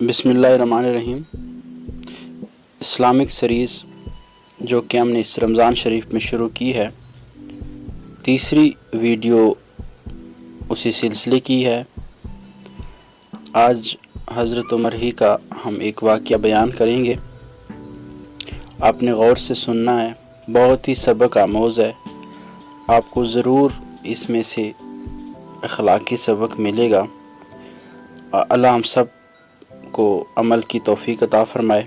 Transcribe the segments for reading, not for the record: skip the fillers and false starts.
बिस्मिल्लाहिर्रहमानिर्रहीम। Islamic series जो कि हमने इस रमज़ान शरीफ में शुरू की है, तीसरी वीडियो उसी सिलसिले की है। आज हज़रत उमर ही का हम एक वाक़या बयान करेंगे। आपने गौर से सुनना है, बहुत ही सबक आमोज़ है। आपको ज़रूर इसमें से अखलाकी सबक मिलेगा। अल्लाह हम सब को अमल की तौफीक अता फरमाए,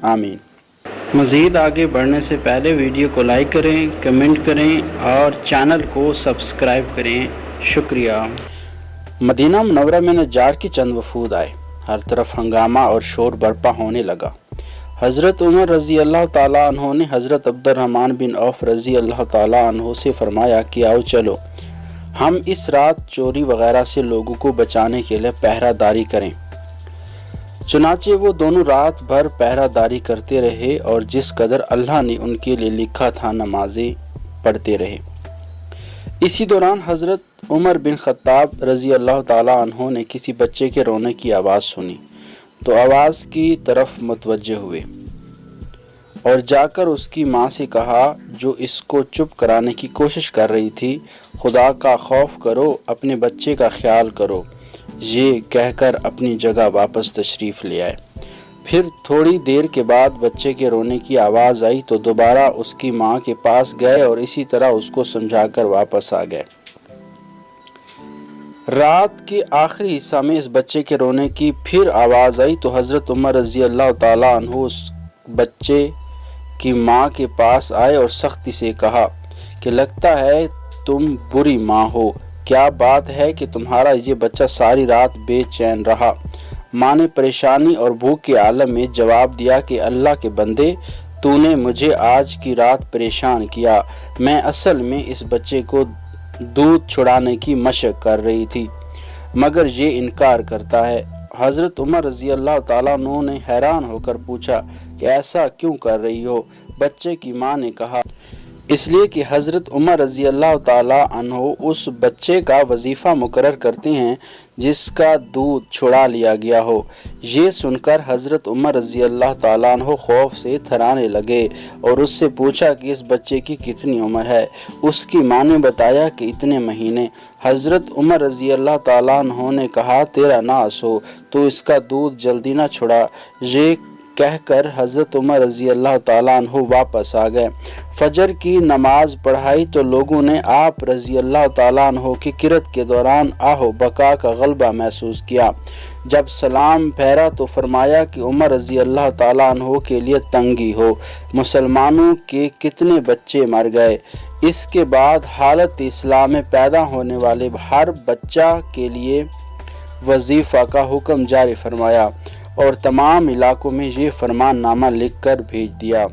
आमीन। मज़ीद आगे बढ़ने से पहले वीडियो को लाइक करें, कमेंट करें और चैनल को सब्सक्राइब करें। शुक्रिया। मदीना मुनव्वरा में नज्जार की चंद वफूद आए। हर तरफ हंगामा और शोर बरपा होने लगा। हज़रत उमर रज़ी अल्लाह ताला अन्हो ने हज़रत अब्दुर्रहमान बिन औफ रज़ी अल्लाह ताला अन्हो से फरमाया कि आओ चलो, हम इस रात चोरी वगैरह से लोगों को बचाने के लिए पहरादारी करें। चुनाचे वो दोनों रात भर पहरादारी करते रहे और जिस कदर अल्लाह ने उनके लिए लिखा था नमाजें पढ़ते रहे। इसी दौरान हज़रत उमर बिन ख़त्ताब रज़ी अल्लाह ताला अन्हो ने किसी बच्चे के रोने की आवाज़ सुनी तो आवाज़ की तरफ मुतवज्जे हुए और जाकर उसकी माँ से कहा, जो इसको चुप कराने की कोशिश कर रही थी, खुदा का खौफ करो, अपने बच्चे का ख्याल करो। ये कहकर अपनी जगह वापस तशरीफ़ ले आए। फिर थोड़ी देर के बाद बच्चे के रोने की आवाज़ आई तो दोबारा उसकी माँ के पास गए और इसी तरह उसको समझाकर वापस आ गए। रात के आखिरी हिस्सा में इस बच्चे के रोने की फिर आवाज़ आई तो हज़रत उमर रज़ी अल्लाह ताला अन्हु उस बच्चे की माँ के पास आए और सख्ती से कहा कि लगता है तुम बुरी माँ हो। क्या बात है कि तुम्हारा ये बच्चा सारी रात बेचैन रहा। माँ ने परेशानी और भूख के आलम में जवाब दिया कि अल्लाह के बंदे, तूने मुझे आज की रात परेशान किया। मैं असल में इस बच्चे को दूध छुड़ाने की मशक कर रही थी, मगर ये इनकार करता है। हज़रत उमर रज़ी अल्लाह ताला अन्हु ने हैरान होकर पूछा कि ऐसा क्यों कर रही हो। बच्चे की माँ ने कहा, इसलिए कि हज़रत उमर रज़ी अल्लाह ताला अन्हु उस बच्चे का वजीफ़ा मुकर्रर करते हैं जिसका दूध छुड़ा लिया गया हो। ये सुनकर हज़रत उमर रज़ी अल्लाह ताला अन्हु खौफ से थराने लगे और उससे पूछा कि इस बच्चे की कितनी उम्र है। उसकी माँ ने बताया कि इतने महीने। हज़रत उमर रज़ी अल्लाह ताला अन्हु ने कहा, तेरा नास हो, तो इसका दूध जल्दी ना छुड़ा। ये कहकर हज़रत उमर रज़ी अल्लाह ताला अन्हु वापस आ गए। फजर की नमाज पढ़ाई तो लोगों ने आप रज़ी अल्लाह ताला अन्हु की किरत के दौरान आहो बका का गलबा महसूस किया। जब सलाम फेरा तो फरमाया कि उमर रज़ी अल्लाह ताला अन्हु के लिए तंगी हो। मुसलमानों के कितने बच्चे मर गए। इसके बाद हालत इस्लाम में पैदा होने वाले हर बच्चा के लिए वजीफ़ा का हुक्म जारी फरमाया और तमाम इलाकों में ये फरमान नामा लिख कर भेज दिया।